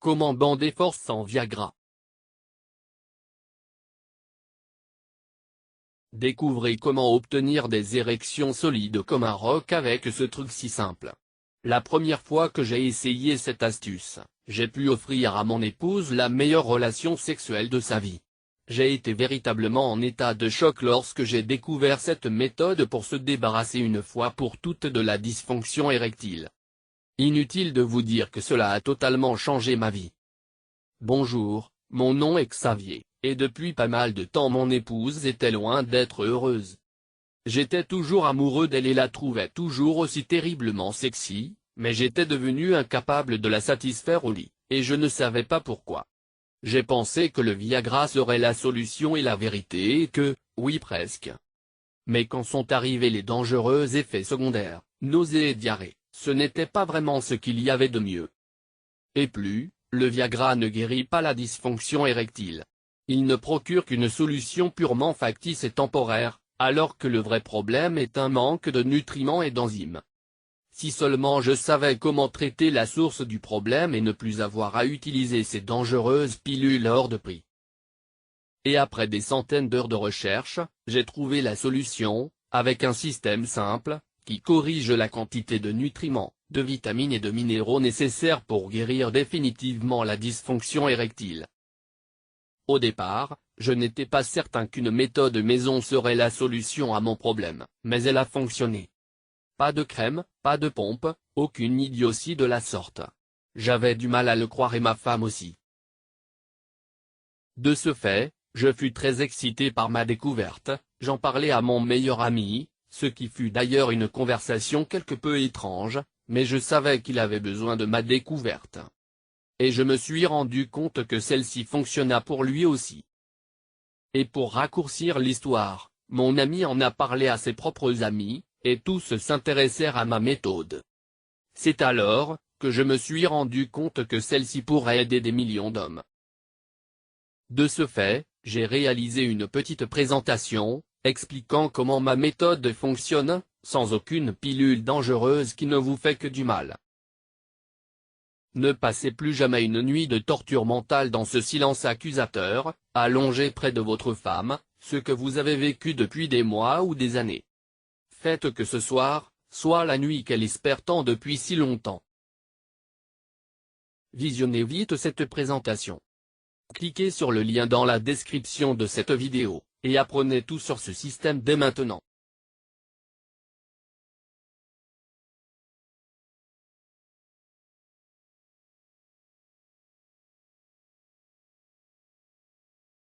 Comment bander force sans Viagra? Découvrez comment obtenir des érections solides comme un roc avec ce truc si simple. La première fois que j'ai essayé cette astuce, j'ai pu offrir à mon épouse la meilleure relation sexuelle de sa vie. J'ai été véritablement en état de choc lorsque j'ai découvert cette méthode pour se débarrasser une fois pour toutes de la dysfonction érectile. Inutile de vous dire que cela a totalement changé ma vie. Bonjour, mon nom est Xavier, et depuis pas mal de temps mon épouse était loin d'être heureuse. J'étais toujours amoureux d'elle et la trouvais toujours aussi terriblement sexy, mais j'étais devenu incapable de la satisfaire au lit, et je ne savais pas pourquoi. J'ai pensé que le Viagra serait la solution et la vérité et que, oui presque. Mais quand sont arrivés les dangereux effets secondaires, nausées et diarrhée, ce n'était pas vraiment ce qu'il y avait de mieux. Et plus, le Viagra ne guérit pas la dysfonction érectile. Il ne procure qu'une solution purement factice et temporaire, alors que le vrai problème est un manque de nutriments et d'enzymes. Si seulement je savais comment traiter la source du problème et ne plus avoir à utiliser ces dangereuses pilules hors de prix. Et après des centaines d'heures de recherche, j'ai trouvé la solution, avec un système simple, qui corrige la quantité de nutriments, de vitamines et de minéraux nécessaires pour guérir définitivement la dysfonction érectile. Au départ, je n'étais pas certain qu'une méthode maison serait la solution à mon problème, mais elle a fonctionné. Pas de crème, pas de pompe, aucune idiotie de la sorte. J'avais du mal à le croire et ma femme aussi. De ce fait, je fus très excité par ma découverte, j'en parlais à mon meilleur ami, ce qui fut d'ailleurs une conversation quelque peu étrange, mais je savais qu'il avait besoin de ma découverte. Et je me suis rendu compte que celle-ci fonctionna pour lui aussi. Et pour raccourcir l'histoire, mon ami en a parlé à ses propres amis, et tous s'intéressèrent à ma méthode. C'est alors que je me suis rendu compte que celle-ci pourrait aider des millions d'hommes. De ce fait, j'ai réalisé une petite présentation, expliquant comment ma méthode fonctionne, sans aucune pilule dangereuse qui ne vous fait que du mal. Ne passez plus jamais une nuit de torture mentale dans ce silence accusateur, allongé près de votre femme, ce que vous avez vécu depuis des mois ou des années. Faites que ce soir soit la nuit qu'elle espère tant depuis si longtemps. Visionnez vite cette présentation. Cliquez sur le lien dans la description de cette vidéo, et apprenez tout sur ce système dès maintenant.